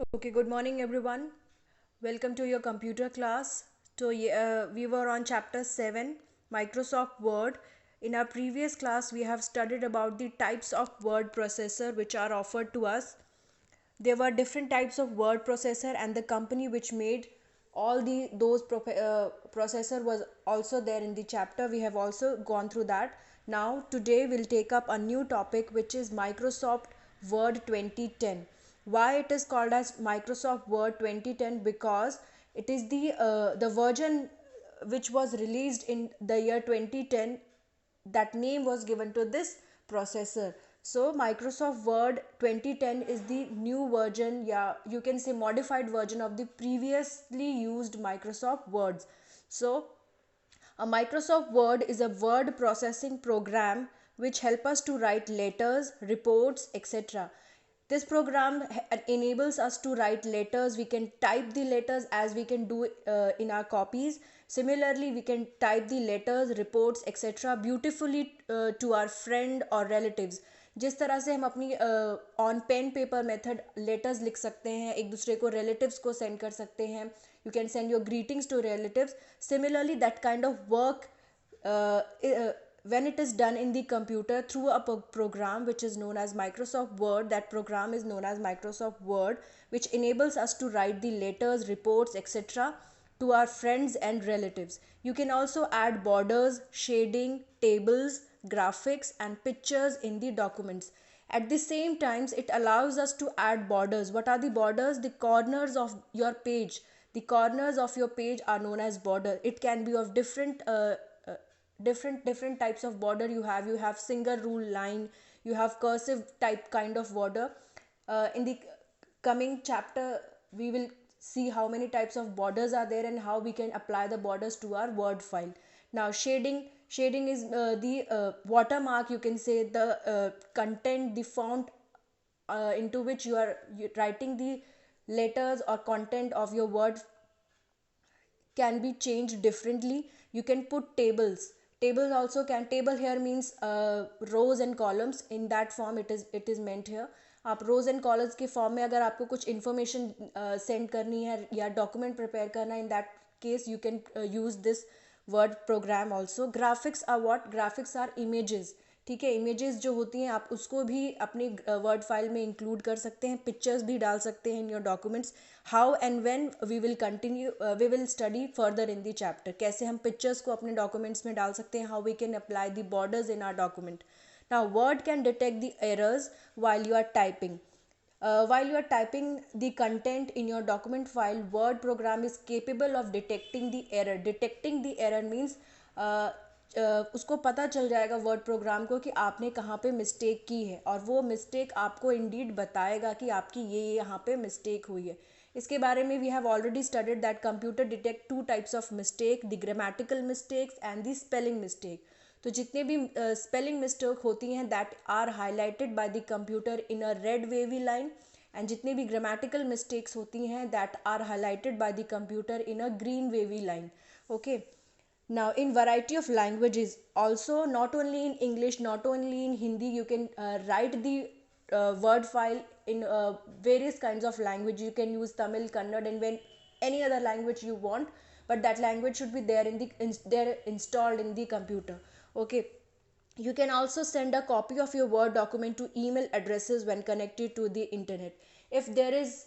Okay, good morning everyone. Welcome to your computer class. So, we were on chapter 7, Microsoft Word. In our previous class, we have studied about the types of word processor which are offered to us. There were different types of word processor, and the company which made all those processor was also there in the chapter. We have also gone through that. Now today we'll take up a new topic, which is Microsoft Word 2010. Why it is called as Microsoft Word 2010? Because it is the version which was released in the year 2010. That name was given to this processor. So Microsoft Word 2010 is the new version, yeah, you can say modified version of the previously used Microsoft Words. So a Microsoft Word is a word processing program which help us to write letters, reports, etc. This program enables us to write letters. We can type the letters as we can do in our copies. Similarly, we can type the letters, reports, etc. beautifully to our friend or relatives. जिस तरह से हम अपनी on pen paper method letters लिख सकते हैं, एक दूसरे को रिलेटिव्स को सेंड कर सकते हैं. You can send your greetings to relatives. Similarly, that kind of work, when it is done in the computer through a program which is known as Microsoft Word. That program is known as Microsoft Word, which enables us to write the letters, reports, etc. to our friends and relatives. You can also add borders, shading, tables, graphics, and pictures in the documents. At the same times, it allows us to add borders. What are the borders? The corners of your page. The corners of your page are known as border. It can be of different types of border. You have single rule line, you have cursive type kind of border. In the coming chapter, we will see how many types of borders are there and how we can apply the borders to our word file. Now shading is the watermark, you can say, the content, the font into which you writing the letters or content of your word can be changed differently. You can put tables also can. Table here means rows and columns. In that form it is meant here. आप रोज and columns के form में अगर आपको कुछ information send करनी है या document prepare करना है, in that case you can use this Word program also. Graphics are what? Graphics are images. ठीक है, इमेजेस जो होती हैं आप उसको भी अपने वर्ड फाइल में इंक्लूड कर सकते हैं, पिक्चर्स भी डाल सकते हैं in your documents. How and when we will continue, we will study further in the chapter. कैसे हम पिक्चर्स को अपने डॉक्यूमेंट्स में डाल सकते हैं, how we can apply the borders in our document. Now Word can detect the errors while you are typing. While you are typing the content in your document file, Word program is capable of detecting the error. Detecting the error means उसको पता चल जाएगा word programme को कि आपने कहाँ पे mistake की है, और वो मिस्टेक आपको इंडीड बताएगा कि आपकी ये यहाँ पे मिस्टेक हुई है. इसके बारे में we have already studied that computer detect two types of mistake, the grammatical mistakes and the spelling mistake. तो जितने भी स्पेलिंग मिस्टेक होती हैं that are highlighted by the computer in a red wavy line, and जितने भी grammatical mistakes होती हैं that are highlighted by the computer in a green wavy line. Okay. Now in variety of languages also, not only in English, not only in Hindi, you can write the word file in various kinds of language. You can use Tamil, Kannada, and when any other language you want, but that language should be there there installed in the computer. Okay. You can also send a copy of your Word document to email addresses when connected to the internet. If there is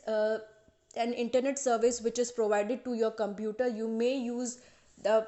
an internet service which is provided to your computer, you may use the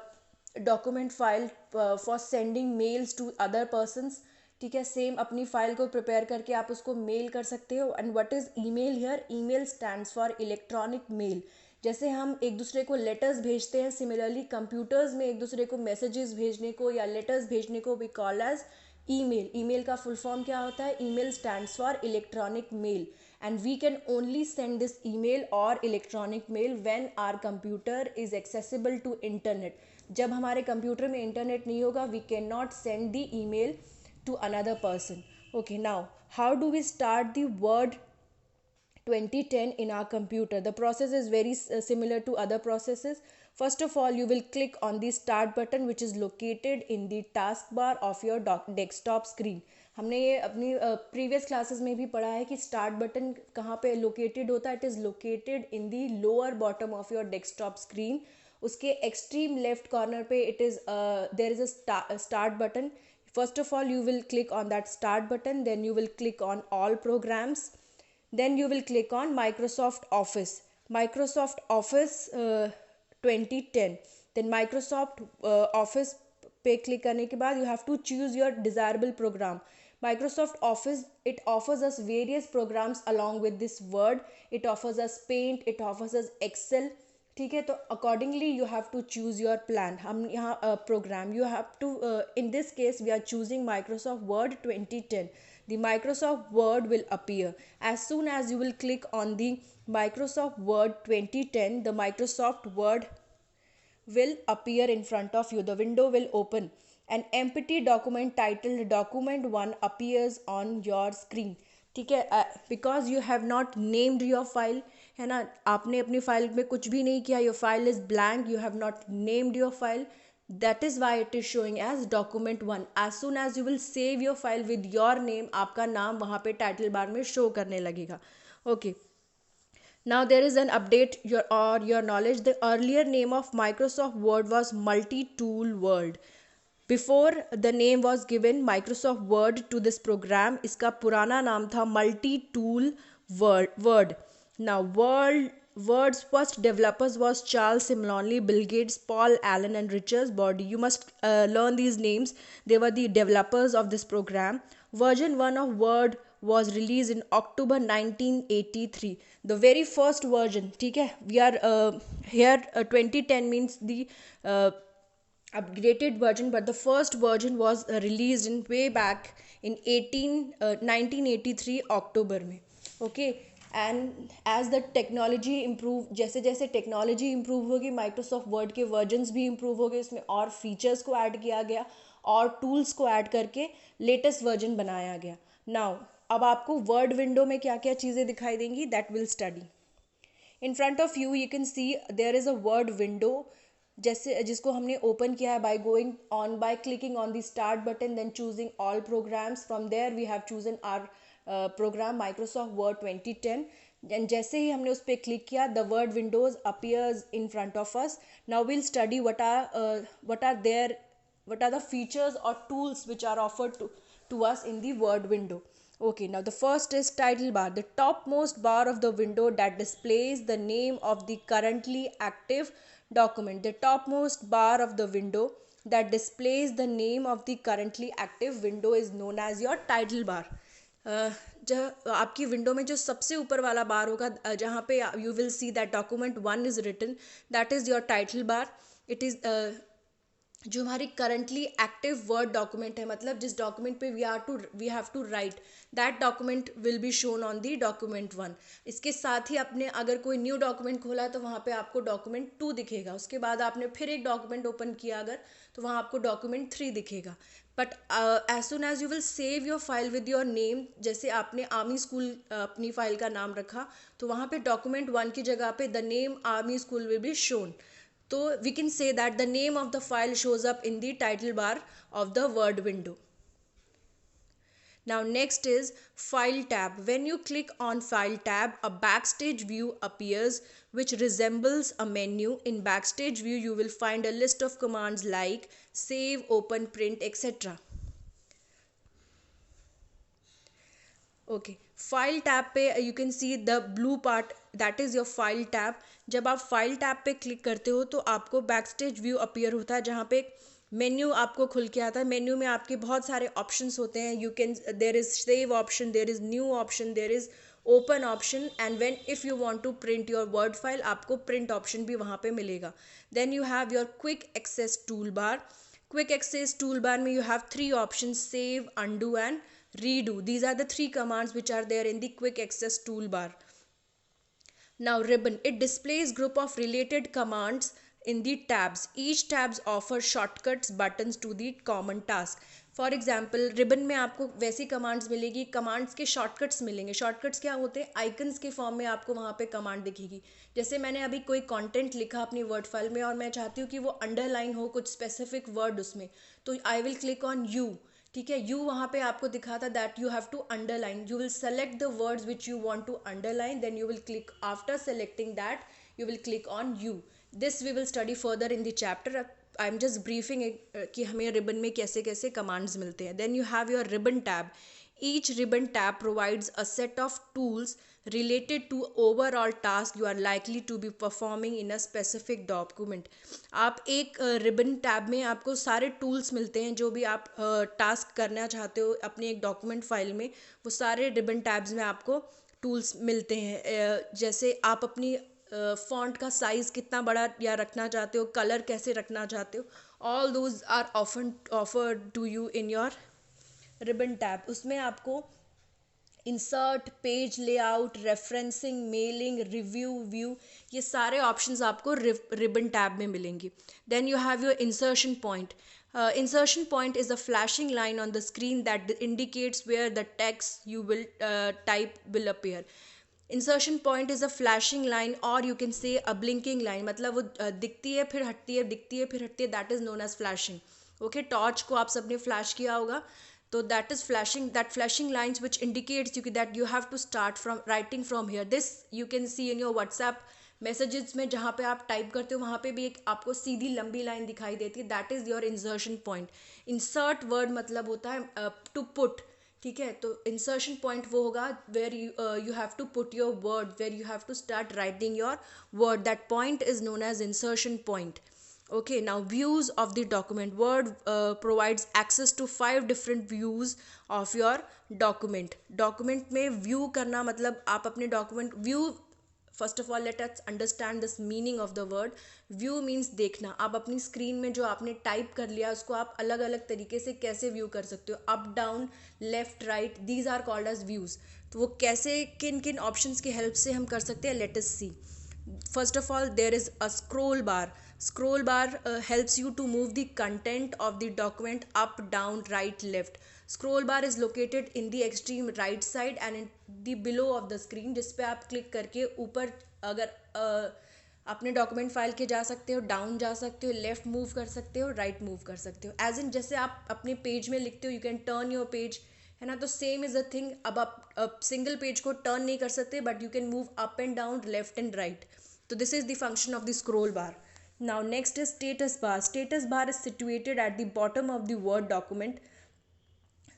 document file for sending mails to other persons. ठीक है, same अपनी file को prepare करके आप उसको mail कर सकते हो. And what is email here? Email stands for electronic mail. जैसे हम एक दूसरे को लेटर्स भेजते हैं, सिमिलरली कंप्यूटर्स में एक दूसरे को मैसेजेस भेजने को या लेटर्स भेजने को we call as email. Email का फुल फॉर्म क्या होता है? Email stands for electronic mail. And we can only send this email or electronic mail when our computer is accessible to internet. जब हमारे कंप्यूटर में internet नहीं होगा, we cannot send the email to another person. Okay, now how do we start the Word 2010 in our computer? The process is very similar to other processes. First of all, you will click on the start button which is located in the taskbar of your desktop screen. हमने ये अपनी previous classes में भी पढ़ा है कि start button कहाँ पे लोकेटेड होता है. It is located in the lower bottom of your desktop screen. उसके एक्सट्रीम लेफ्ट कॉर्नर पे it is there is a start button. First of all, you will click on that start button, then you will click on all programs, then you will click on Microsoft Office. Microsoft Office 2010. Then Microsoft Office पे click करने के बाद you have to choose your desirable program. Microsoft Office, it offers us various programs along with this Word. It offers us Paint, it offers us Excel. ठीक है, तो accordingly you have to choose your plan. हम यहाँ program you have to in this case we are choosing Microsoft Word 2010. The Microsoft Word will appear. As soon as you will click on the Microsoft Word 2010, the Microsoft Word will appear in front of you. The window will open. An empty document titled Document 1 appears on your screen. ठीक है, because you have not named your file, है ना, आपने अपनी file में कुछ भी नहीं किया, your file is blank, you have not named your file. That is why it is showing as document 1. As soon as you will save your file with your name, आपका नाम वहाँ पे टाइटल बार में show करने लगेगा. Okay. Now there is an update your knowledge. The earlier name of Microsoft Word was Multi-Tool World. Before the name was given Microsoft Word to this program, इसका पुराना नाम था Multi-Tool Word. Now Word's first developers was Charles Simonelli, Bill Gates, Paul Allen and Richard Body. You must learn these names. They were the developers of this program. Version 1 of Word was released in October 1983. The very first version, ठीक है, we are here 2010 means the upgraded version, but the first version was released in way back in 1983 October में. Okay. And as the technology improve, जैसे जैसे technology improve होगी, Microsoft Word के versions भी improve हो गए, उसमें और फीचर्स को ऐड किया गया और टूल्स को ऐड करके लेटेस्ट वर्जन बनाया गया. नाउ अब आपको वर्ड विंडो में क्या क्या चीज़ें दिखाई देंगी, that will study. In front of you you can see there is a Word window, जैसे जिसको हमने ओपन किया है by clicking on the start button, then choosing all programs. From there we have chosen our program Microsoft Word 2010. And जैसे ही हमने उस पर क्लिक किया, the Word windows appears in front of us. Now will study what are the features or tools which are offered to us in the word window. Okay, now the first is title bar, the topmost bar of the window that displays the name of the currently active document. The topmost bar of the window that displays the name of the currently active window is known as your title bar. जब आपकी window में जो सबसे ऊपर वाला बार होगा, जहाँ पे you will see that document 1 is written, that is your title bar. It is जो हमारी करंटली एक्टिव वर्ड डॉक्यूमेंट है, मतलब जिस डॉक्यूमेंट पे we have to write, that document will be shown on the document 1. इसके साथ ही आपने अगर कोई न्यू डॉक्यूमेंट खोला तो वहाँ पे आपको डॉक्यूमेंट 2 दिखेगा. उसके बाद आपने फिर एक डॉक्यूमेंट ओपन किया अगर, तो वहाँ आपको डॉक्यूमेंट 3 दिखेगा. But as soon as you will save your file with your name, जैसे आपने आर्मी स्कूल अपनी फाइल का नाम रखा, तो वहाँ पे डॉक्यूमेंट 1 की जगह पे the name army school will be shown. So we can say that the name of the file shows up in the title bar of the word window. Now next is file tab. When you click on file tab, a backstage view appears which resembles a menu. In backstage view you will find a list of commands like save, open, print, etc. Okay, file tab पे you can see the blue part, that is your file tab. जब आप file tab पे click करते हो तो आपको backstage view appear होता है, जहाँ पे मेन्यू आपको खुल के आता है. मेन्यू में आपके बहुत सारे ऑप्शंस होते हैं. You can, there is save option, there is new option, there is open option, and when if you want to print your word file, आपको प्रिंट ऑप्शन भी वहाँ पे मिलेगा. Then you have your quick access tool bar. Quick access tool bar में you have 3 option, save, undo and redo. These are the 3 commands which are there in the quick access toolbar. Now ribbon, it displays group of related commands in the tabs. Each tabs offer shortcuts buttons to the common task. For example ribbon में आपको वैसी commands मिलेगी, commands के shortcuts मिलेंगे. Shortcuts क्या होते हैं, icons के फॉर्म में आपको वहाँ पे कमांड दिखेगी. जैसे मैंने अभी कोई कंटेंट लिखा अपनी वर्ड फाइल में और मैं चाहती हूँ कि वो अंडरलाइन हो कुछ स्पेसिफिक वर्ड उसमें, तो I will click on U. ठीक है, यू वहाँ पे आपको दिखा था that you have to underline, you will select the words which you want to underline, then you will click, after selecting that you will click on U. This we will study further in the chapter. I am just briefing कि हमें ribbon में कैसे कैसे commands मिलते हैं. Then you have your ribbon tab. Each ribbon tab provides a set of tools related to overall task you are likely to be performing in a specific document. आप एक ribbon tab में आपको सारे tools मिलते हैं जो भी आप टास्क करना चाहते हो अपनी एक डॉक्यूमेंट फाइल में, वो सारे रिबन टैब्स में आपको टूल्स मिलते हैं. जैसे आप अपनी फॉन्ट का साइज़ कितना बड़ा या रखना चाहते हो, कलर कैसे रखना चाहते हो, all those are often offered to you in your ribbon tab. उसमें आपको insert, page layout, referencing, mailing, review, view, ये सारे ऑप्शंस आपको रिबन टैब में मिलेंगे. Then you have your insertion point. Insertion point is a flashing line on the screen that indicates where the text you will type will appear. Insertion point is a flashing line or you can say a blinking line. मतलब वो दिखती है फिर हटती है, दिखती है फिर हटती है, that is known as flashing. Okay, torch को आप सबने फ्लैश किया होगा, तो that is flashing, that flashing lines which indicates you that you have to start from writing from here. This you can see in your WhatsApp messages में, जहाँ पे आप टाइप करते हो वहाँ पे भी एक आपको सीधी लंबी लाइन दिखाई देती है, that is your insertion point. Insert word मतलब होता है टू पुट, ठीक है. तो इंसर्शन पॉइंट वो होगा where you have to put your word, where you have to start writing your word, that point is known as insertion point. Okay, now views of the document. Word provides access to 5 different views of your document. Document में view करना मतलब आप अपने document view, first of all let us understand this meaning of the word. View means देखना. आप अपनी screen में जो आपने type कर लिया उसको आप अलग अलग तरीके से कैसे view कर सकते हो, up, down, left, right, these are called as views. तो वो कैसे किन किन options की help से हम कर सकते हैं, let us see. First of all, there is a scroll bar. Scroll bar helps you to move the content of the document up, down, right, left. Scroll bar is located in the extreme right side and in the below of the screen, जिस पे आप click करके ऊपर अगर अपने document file के जा सकते हो, डाउन जा सकते हो, लेफ्ट मूव कर सकते हो, राइट मूव कर सकते हो. एज इन जैसे आप अपने पेज में लिखते हो, you can turn your page, है ना. तो सेम इज़ अ थिंग. अब आप सिंगल पेज को टर्न नहीं कर सकते, but you can move up and down, left and right. तो this is the function of the scroll bar. Now next is status bar. Status bar is situated at the bottom of the Word document.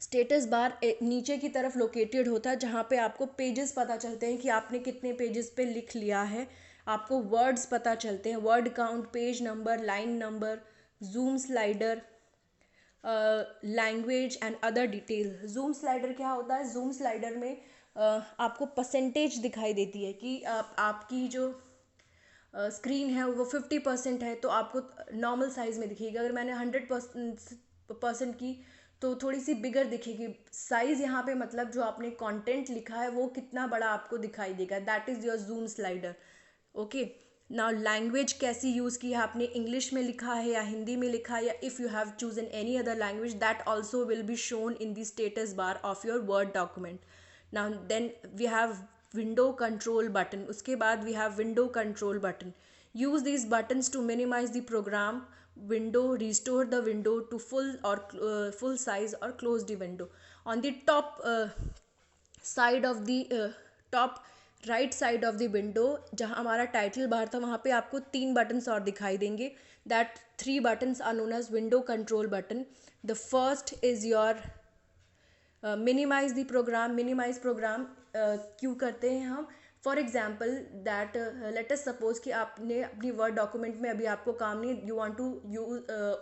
Status bar नीचे की तरफ located होता है, जहाँ पे आपको pages पता चलते हैं कि आपने कितने पेजेस पे लिख लिया है. आपको वर्ड्स पता चलते हैं, word count, page number, line number, zoom slider, language and other detail. Zoom slider क्या होता है? जूम स्लाइडर में आपको परसेंटेज दिखाई देती है कि आपकी जो स्क्रीन है वो 50% है, तो आपको नॉर्मल साइज़ में दिखेगी. अगर मैंने 100% की तो थोड़ी सी बिगर दिखेगी. साइज़ यहाँ पे मतलब जो आपने कंटेंट लिखा है वो कितना बड़ा आपको दिखाई देगा, that is your zoom slider. Okay, now language कैसी यूज़ की है, आपने इंग्लिश में लिखा है या हिंदी में लिखा है, या if you have chosen any other language, that also will be shown in the status bar of your Word document. Now then we have window control button. उसके बाद we have window control button. Use these buttons to minimize the program window, restore the window to full size or close the window. On the top side of the top right side of the window, जहाँ हमारा title bar था, वहाँ पे आपको 3 buttons और दिखाई देंगे. That 3 buttons are known as window control button. The first is your minimize the program. Minimize program क्यों करते हैं हम? For example that let us suppose कि आपने अपनी वर्ड डॉक्यूमेंट में अभी आपको काम नहीं, you want to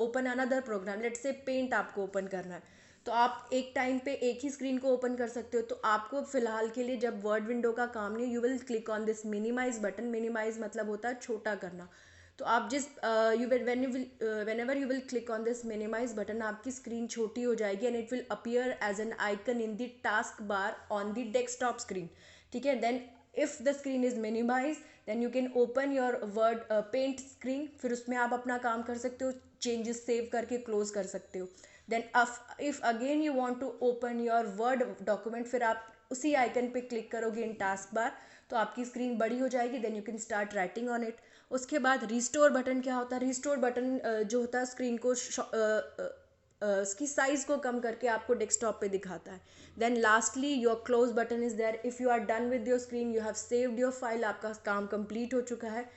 open another program, let say Paint आपको ओपन करना है, तो आप एक टाइम पे एक ही स्क्रीन को ओपन कर सकते हो. तो आपको फिलहाल के लिए जब वर्ड विंडो का काम नहीं, you will click on this minimize button. Minimize मतलब होता है छोटा करना. तो आप जिस whenever you will click on this minimize button, आपकी स्क्रीन छोटी हो जाएगी and it will appear as an icon in the task bar on the desktop screen. ठीक है, then if the screen is minimized then you can open your word paint screen. फिर उसमें आप अपना काम कर सकते हो, changes सेव करके close कर सकते हो. then if again you want to open your word document, फिर आप उसी आइकन पे क्लिक करोगे इन टास्क बार, तो आपकी स्क्रीन बड़ी हो जाएगी. Then you can start writing on it. उसके बाद रिस्टोर बटन क्या होता है? रिस्टोर बटन जो होता है स्क्रीन को उसकी साइज़ को कम करके आपको डेस्कटॉप पे दिखाता है. Then lastly your close button is there. If you are done with your screen, you have saved your file, आपका काम कंप्लीट हो चुका है.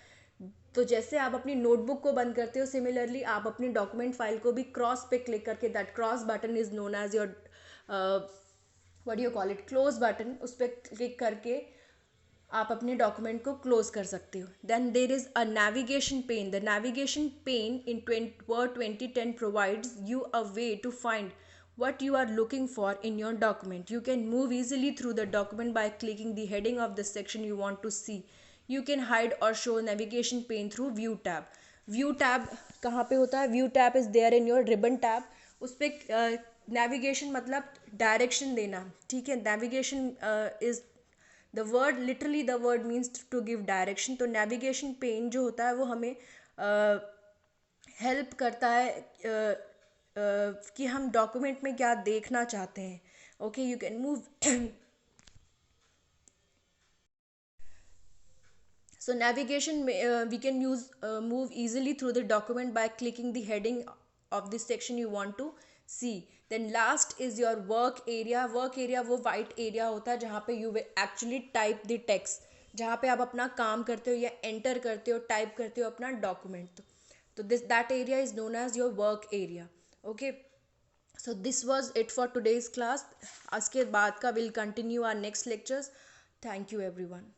तो जैसे आप अपनी नोटबुक को बंद करते हो, सिमिलरली आप अपनी डॉक्यूमेंट फाइल को भी क्रॉस पे क्लिक करके, that cross button is known as your what you call it, close button, उस पर क्लिक करके आप अपने डॉक्यूमेंट को क्लोज कर सकते हो. Then there is a navigation pane. The navigation pane in Word 2010 provides you a way to find what you are looking for in your document. You can move easily through the document by clicking the heading of the section you want to see. You can hide or show navigation pane through view tab. View tab कहाँ पे होता है? View tab is there in your ribbon tab. उस पर navigation मतलब direction देना, ठीक है. navigation is the word, literally the word means to give direction. तो navigation pane जो होता है वो हमें हेल्प करता है कि हम डॉक्यूमेंट में क्या देखना चाहते हैं. Okay, you can move. So navigation, we can use move easily through the document by clicking the heading of the section you want to see. Then last is your work area. Work area वो white area होता है जहाँ पे you will actually type the text, जहाँ पे आप अपना काम करते हो या enter करते हो, type करते हो अपना document. तो that area is known as your work area. Okay. So this was it for today's class. इसके बाद का we'll continue our next lectures. Thank you everyone.